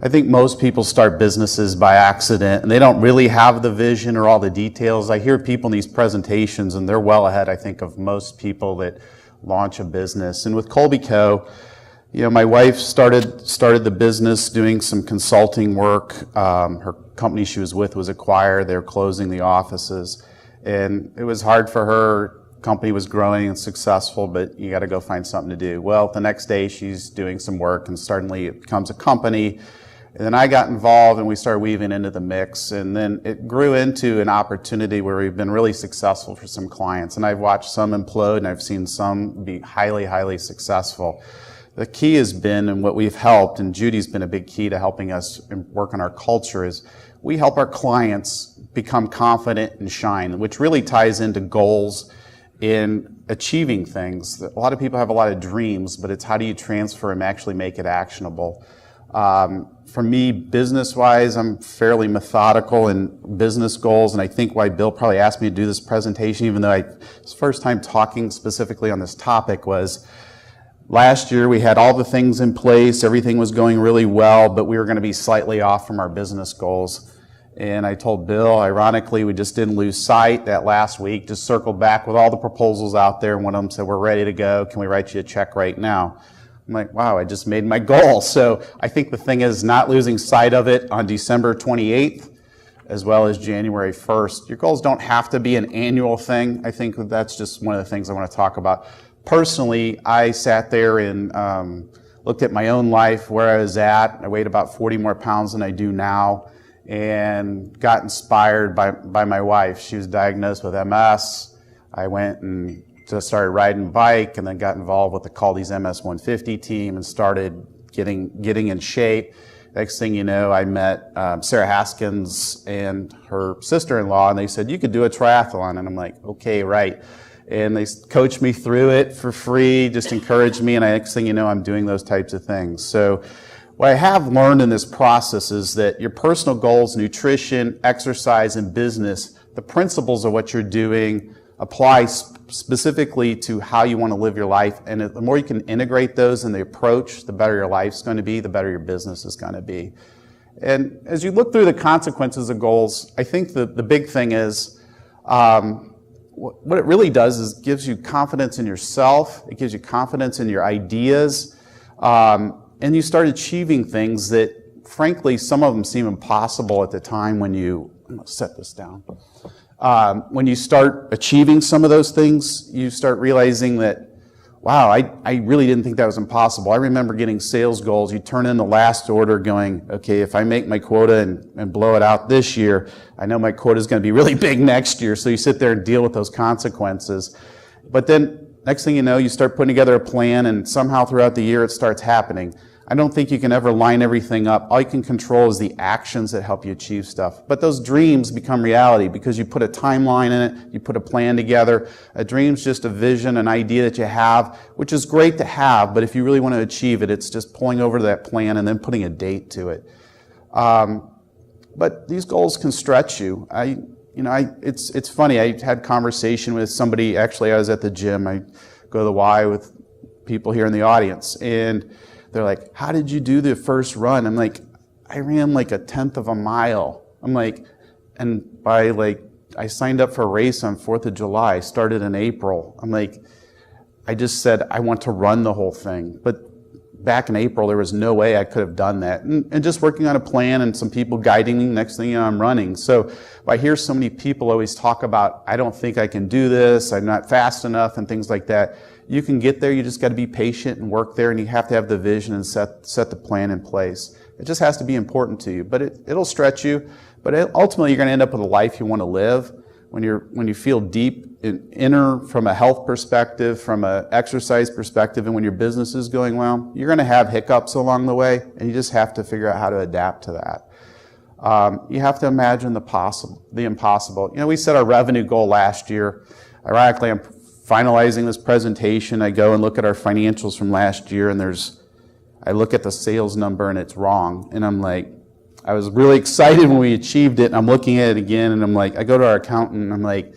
I think most people start businesses by accident and they don't really have the vision or all the details. I hear people in these presentations and they're well ahead, I think, of most people that launch a business. And with Kolbe Co., my wife started the business doing some consulting work. Her company she was with was acquired. They were closing the offices. And it was hard for her. Company was growing and successful, but you got to go find something to do. Well, the next day she's doing some work and suddenly it becomes a company. And then I got involved and we started weaving into the mix. And then it grew into an opportunity where we've been really successful for some clients. And I've watched some implode and I've seen some be highly, highly successful. The key has been, and what we've helped, and Judy's been a big key to helping us work on our culture, is we help our clients become confident and shine, which really ties into goals in achieving things. A lot of people have a lot of dreams, but it's how do you transfer them, actually make it actionable. For me, business-wise, I'm fairly methodical in business goals, and I think why Bill probably asked me to do this presentation, even though his first time talking specifically on this topic was last year we had all the things in place, everything was going really well, but we were going to be slightly off from our business goals. And I told Bill, ironically, we just didn't lose sight that last week, just circled back with all the proposals out there, and one of them said, we're ready to go, can we write you a check right now? I'm like, wow, I just made my goal. So I think the thing is not losing sight of it on December 28th as well as January 1st. Your goals don't have to be an annual thing. I think that's just one of the things I want to talk about. Personally, I sat there and looked at my own life, where I was at. I weighed about 40 more pounds than I do now and got inspired by my wife. She was diagnosed with MS. I went and just started riding bike and then got involved with the Kolbe's MS 150 team and started getting in shape. Next thing you know, I met Sarah Haskins and her sister-in-law, and they said, you could do a triathlon. And I'm like, okay, right. And they coached me through it for free, just encouraged me, and next thing you know, I'm doing those types of things. So what I have learned in this process is that your personal goals, nutrition, exercise, and business, the principles of what you're doing apply specifically to how you want to live your life. And the more you can integrate those in the approach, the better your life's going to be, the better your business is going to be. And as you look through the consequences of goals, I think the big thing is what it really does is gives you confidence in yourself. It gives you confidence in your ideas. And you start achieving things that, frankly, some of them seem impossible at the time when you, I'm going to set this down. When you start achieving some of those things, you start realizing that, wow, I really didn't think that was impossible. I remember getting sales goals. You turn in the last order going, okay, if I make my quota and blow it out this year, I know my quota is going to be really big next year. So you sit there and deal with those consequences. But then next thing you know, you start putting together a plan, and somehow throughout the year it starts happening. I don't think you can ever line everything up. All you can control is the actions that help you achieve stuff. But those dreams become reality because you put a timeline in it, you put a plan together. A dream's just a vision, an idea that you have, which is great to have, but if you really want to achieve it, it's just pulling over to that plan and then putting a date to it. But these goals can stretch you. It's funny, I had conversation with somebody, actually I was at the gym, I go to the Y with people here in the audience, and they're like, how did you do the first run? I'm like, I ran like 1/10 of a mile. I'm like, and I signed up for a race on 4th of July, started in April. I'm like, I just said, I want to run the whole thing. But back in April, there was no way I could have done that. And just working on a plan and some people guiding me, next thing you know, I'm running. So I hear so many people always talk about, I don't think I can do this, I'm not fast enough, and things like that. You can get there, you just got to be patient and work there, and you have to have the vision and set the plan in place. It just has to be important to you, but it'll stretch you. But ultimately, you're going to end up with a life you want to live. When you feel deep inner from a health perspective, from an exercise perspective, and when your business is going well, you're going to have hiccups along the way, and you just have to figure out how to adapt to that. You have to imagine the impossible. We set our revenue goal last year. Ironically, I'm finalizing this presentation. I go and look at our financials from last year, and I look at the sales number and it's wrong. And I'm like, I was really excited when we achieved it, and I'm looking at it again, and I'm like, I go to our accountant and I'm like,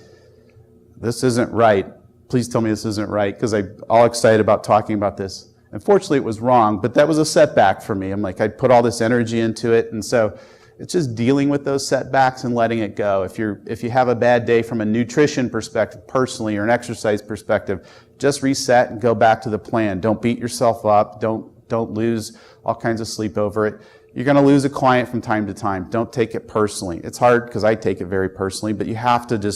this isn't right. Please tell me this isn't right, because I'm all excited about talking about this. Unfortunately, it was wrong, but that was a setback for me. I'm like, I put all this energy into it, and so it's just dealing with those setbacks and letting it go. If you have a bad day from a nutrition perspective personally or an exercise perspective, just reset and go back to the plan. Don't beat yourself up. Don't lose all kinds of sleep over it. You're going to lose a client from time to time. Don't take it personally. It's hard because I take it very personally, but you have to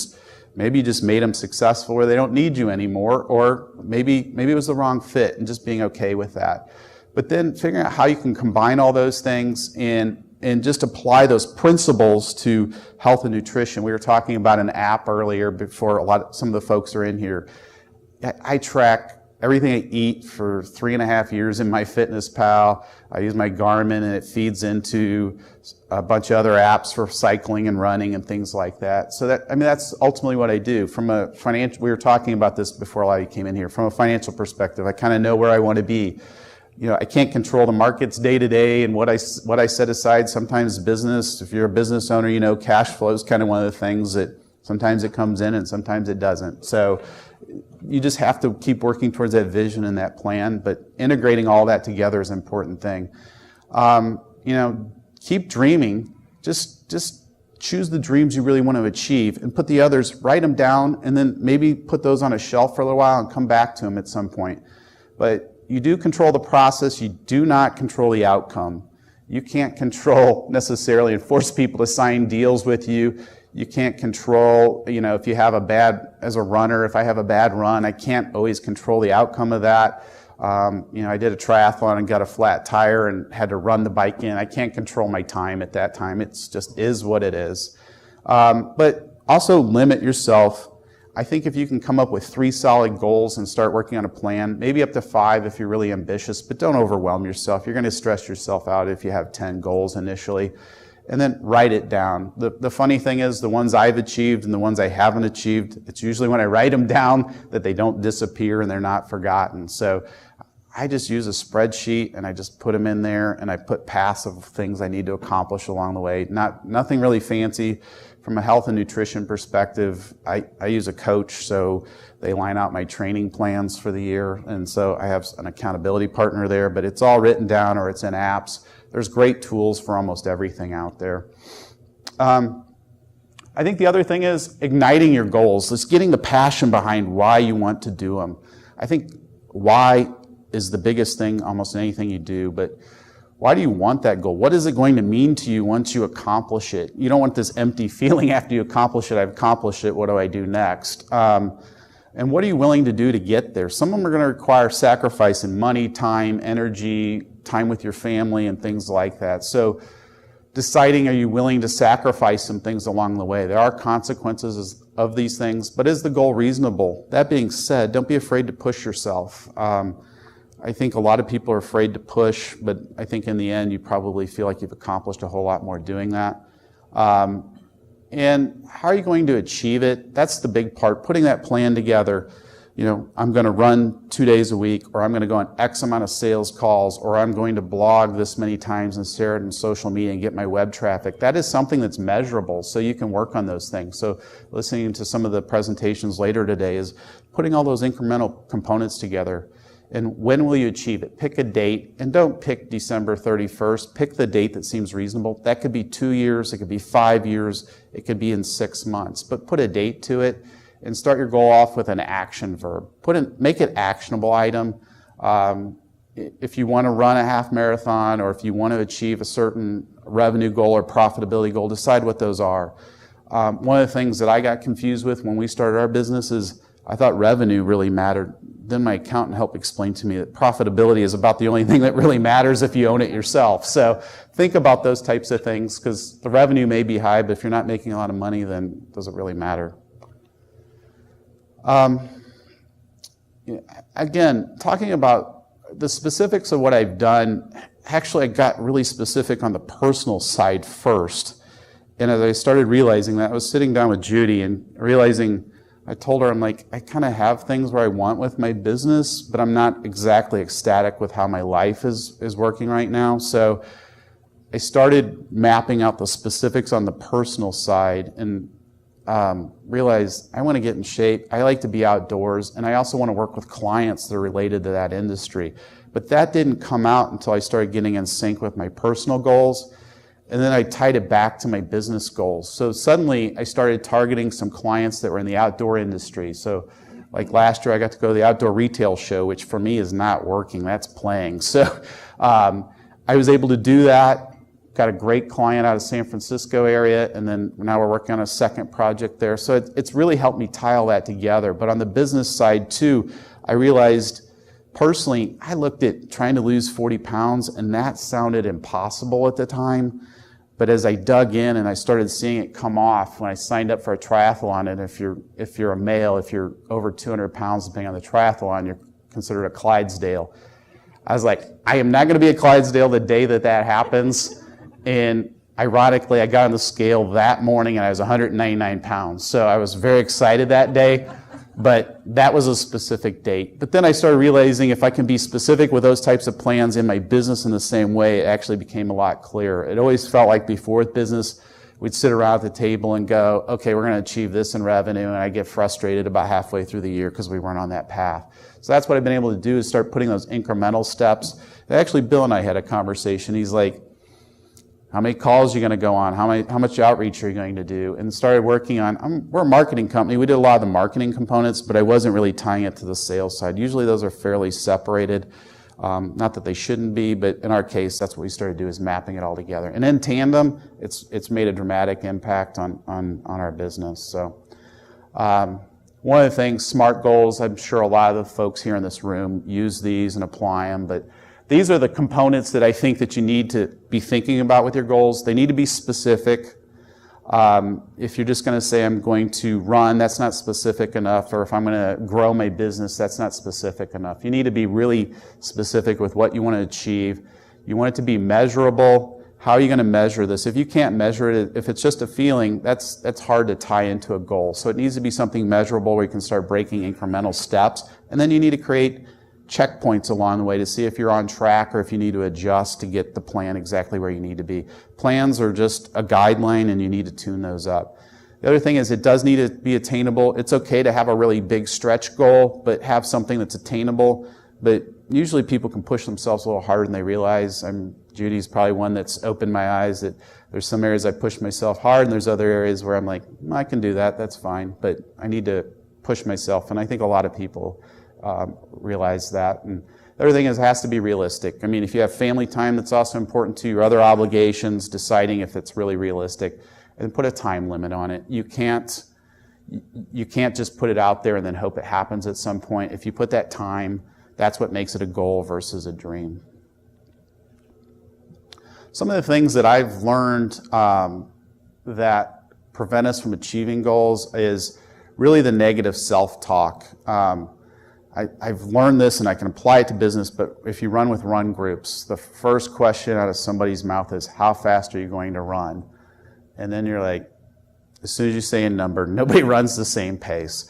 maybe you just made them successful where they don't need you anymore, or maybe it was the wrong fit, and just being okay with that. But then figuring out how you can combine all those things and just apply those principles to health and nutrition. We were talking about an app earlier before some of the folks are in here. I track everything I eat for 3.5 years in MyFitnessPal. I use my Garmin, and it feeds into a bunch of other apps for cycling and running and things like that. So that's ultimately what I do. From a financial, we were talking about this before a lot of you came in here. From a financial perspective, I kind of know where I want to be. I can't control the markets day to day and what I set aside. Sometimes business, if you're a business owner, cash flow is kind of one of the things that sometimes it comes in and sometimes it doesn't. So you just have to keep working towards that vision and that plan, but integrating all that together is an important thing. Keep dreaming. Just choose the dreams you really want to achieve and put the others, write them down, and then maybe put those on a shelf for a little while and come back to them at some point. But you do control the process. You do not control the outcome. You can't control necessarily and force people to sign deals with you. You can't control, if you have as a runner, if I have a bad run, I can't always control the outcome of that. I did a triathlon and got a flat tire and had to run the bike in. I can't control my time at that time. It just is what it is. But also limit yourself. I think if you can come up with 3 solid goals and start working on a plan, maybe up to 5 if you're really ambitious, but don't overwhelm yourself. You're going to stress yourself out if you have 10 goals initially. And then write it down. The funny thing is, the ones I've achieved and the ones I haven't achieved, it's usually when I write them down that they don't disappear and they're not forgotten. So I just use a spreadsheet and I just put them in there, and I put paths of things I need to accomplish along the way. Nothing really fancy. From a health and nutrition perspective, I use a coach, so they line out my training plans for the year. And so I have an accountability partner there, but it's all written down or it's in apps. There's great tools for almost everything out there. I think the other thing is igniting your goals. Just getting the passion behind why you want to do them. I think why is the biggest thing almost in anything you do, but why do you want that goal? What is it going to mean to you once you accomplish it? You don't want this empty feeling after you accomplish it. I've accomplished it. What do I do next? And what are you willing to do to get there? Some of them are going to require sacrifice in money, time, energy, time with your family, and things like that. So deciding, are you willing to sacrifice some things along the way? There are consequences of these things, but is the goal reasonable? That being said, don't be afraid to push yourself. I think a lot of people are afraid to push, but I think in the end you probably feel like you've accomplished a whole lot more doing that. And how are you going to achieve it? That's the big part, putting that plan together. I'm going to run 2 days a week, or I'm going to go on X amount of sales calls, or I'm going to blog this many times and share it in social media and get my web traffic. That is something that's measurable, so you can work on those things. So listening to some of the presentations later today is putting all those incremental components together. And when will you achieve it? Pick a date, and don't pick December 31st. Pick the date that seems reasonable. That could be 2 years, it could be 5 years, it could be in 6 months. But put a date to it and start your goal off with an action verb. Make it actionable item. If you want to run a half marathon, or if you want to achieve a certain revenue goal or profitability goal, decide what those are. One of the things that I got confused with when we started our business is I thought revenue really mattered. Then my accountant helped explain to me that profitability is about the only thing that really matters if you own it yourself. So think about those types of things, because the revenue may be high, but if you're not making a lot of money, then it doesn't really matter. Again, talking about the specifics of what I've done, actually I got really specific on the personal side first. And as I started realizing that, I was sitting down with Judy and realizing, I told her, I'm like, I kind of have things where I want with my business, but I'm not exactly ecstatic with how my life is working right now. So I started mapping out the specifics on the personal side and realized I want to get in shape. I like to be outdoors, and I also want to work with clients that are related to that industry. But that didn't come out until I started getting in sync with my personal goals. And then I tied it back to my business goals. So suddenly I started targeting some clients that were in the outdoor industry. So like last year I got to go to the outdoor retail show, which for me is not working, that's playing. So I was able to do that, got a great client out of San Francisco area, and then now we're working on a second project there. So it's really helped me tie all that together. But on the business side too, I realized personally, I looked at trying to lose 40 pounds and that sounded impossible at the time. But as I dug in and I started seeing it come off when I signed up for a triathlon, and if you're a male, if you're over 200 pounds depending on the triathlon, you're considered a Clydesdale. I was like, I am not going to be a Clydesdale the day that happens. And ironically, I got on the scale that morning and I was 199 pounds. So I was very excited that day. But that was a specific date. But then I started realizing if I can be specific with those types of plans in my business in the same way, it actually became a lot clearer. It always felt like before with business, we'd sit around at the table and go, okay, we're going to achieve this in revenue, and I get frustrated about halfway through the year because we weren't on that path. So that's what I've been able to do is start putting those incremental steps. And actually, Bill and I had a conversation. He's like, how many calls are you going to go on? How much outreach are you going to do? And started working on, we're a marketing company. We did a lot of the marketing components, but I wasn't really tying it to the sales side. Usually those are fairly separated. Not that they shouldn't be, but in our case, that's what we started to do is mapping it all together. And in tandem, it's made a dramatic impact on our business. So one of the things, SMART goals, I'm sure a lot of the folks here in this room use these and apply them, but these are the components that I think that you need to be thinking about with your goals. They need to be specific. If you're just going to say, I'm going to run, that's not specific enough. Or if I'm going to grow my business, that's not specific enough. You need to be really specific with what you want to achieve. You want it to be measurable. How are you going to measure this? If you can't measure it, if it's just a feeling, that's hard to tie into a goal. So it needs to be something measurable where you can start breaking incremental steps. And then you need to create checkpoints along the way to see if you're on track or if you need to adjust to get the plan exactly where you need to be. Plans are just a guideline and you need to tune those up. The other thing is it does need to be attainable. It's okay to have a really big stretch goal, but have something that's attainable. But usually people can push themselves a little harder than they realize. Judy's probably one that's opened my eyes that there's some areas I push myself hard and there's other areas where I'm like, I can do that, that's fine. But I need to push myself. And I think a lot of people realize that. And the other thing is it has to be realistic. I mean, if you have family time, that's also important to your other obligations, deciding if it's really realistic, and put a time limit on it. You can't just put it out there and then hope it happens at some point. If you put that time, that's what makes it a goal versus a dream. Some of the things that I've learned that prevent us from achieving goals is really the negative self-talk. I've learned this and I can apply it to business, but if you run with run groups, the first question out of somebody's mouth is, how fast are you going to run? And then you're like, as soon as you say a number, nobody runs the same pace.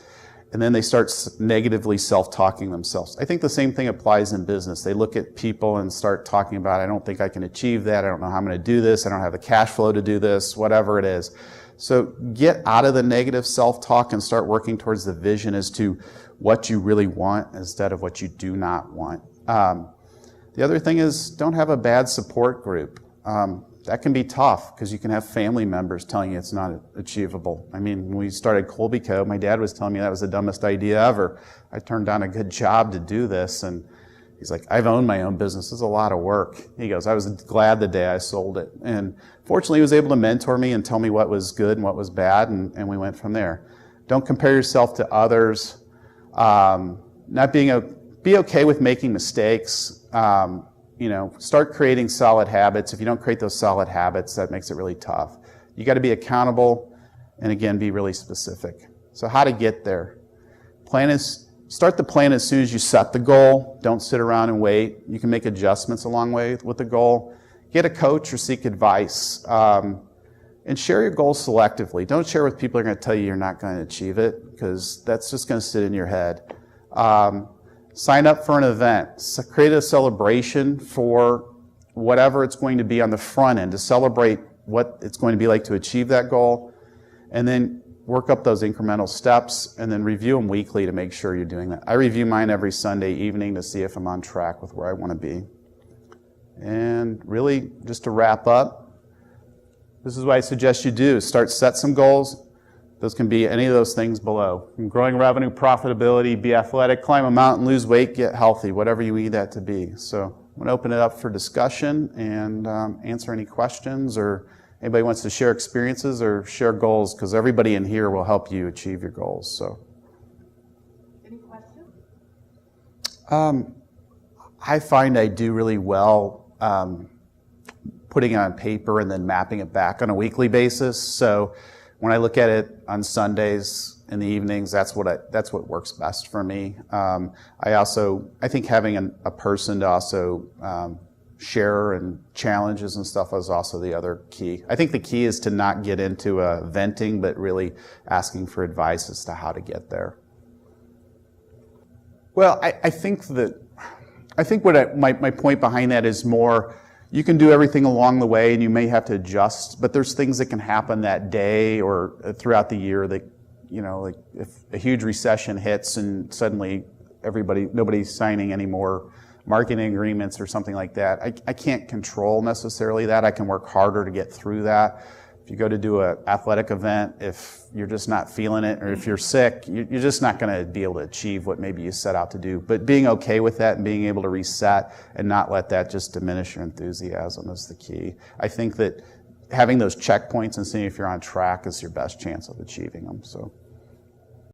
And then they start negatively self-talking themselves. I think the same thing applies in business. They look at people and start talking about, I don't think I can achieve that. I don't know how I'm going to do this. I don't have the cash flow to do this, whatever it is. So get out of the negative self-talk and start working towards the vision as to what you really want instead of what you do not want. The other thing is don't have a bad support group. That can be tough because you can have family members telling you it's not achievable. I mean, when we started Kolbe Co., my dad was telling me that was the dumbest idea ever. I turned down a good job to do this, and he's like, I've owned my own business. It's a lot of work. He goes, I was glad the day I sold it. And fortunately, he was able to mentor me and tell me what was good and what was bad, and we went from there. Don't compare yourself to others. Be okay with making mistakes. Start creating solid habits. If you don't create those solid habits, that makes it really tough. You got to be accountable and again, be really specific. So how to get there? Start the plan as soon as you set the goal. Don't sit around and wait. You can make adjustments along the way with the goal. Get a coach or seek advice. And share your goals selectively. Don't share with people who are going to tell you you're not going to achieve it, because that's just going to sit in your head. Sign up for an event. Create a celebration for whatever it's going to be on the front end to celebrate what it's going to be like to achieve that goal. And then work up those incremental steps, and then review them weekly to make sure you're doing that. I review mine every Sunday evening to see if I'm on track with where I want to be. And really, just to wrap up, this is what I suggest you do. Set some goals. Those can be any of those things below. From growing revenue, profitability, be athletic, climb a mountain, lose weight, get healthy, whatever you need that to be. So I'm going to open it up for discussion and answer any questions, or anybody wants to share experiences or share goals, because everybody in here will help you achieve your goals. So, any questions? I find I do really well putting it on paper and then mapping it back on a weekly basis. So when I look at it on Sundays in the evenings, that's what works best for me. I think having a person to also share and challenges and stuff is also the other key. I think the key is to not get into venting, but really asking for advice as to how to get there. Well, I think my point behind that is more, you can do everything along the way and you may have to adjust, but there's things that can happen that day or throughout the year that, like if a huge recession hits and suddenly nobody's signing any more marketing agreements or something like that. I can't control necessarily that. I can work harder to get through that. If you go to do an athletic event, if you're just not feeling it, or if you're sick, you're just not going to be able to achieve what maybe you set out to do. But being okay with that and being able to reset and not let that just diminish your enthusiasm is the key. I think that having those checkpoints and seeing if you're on track is your best chance of achieving them. So.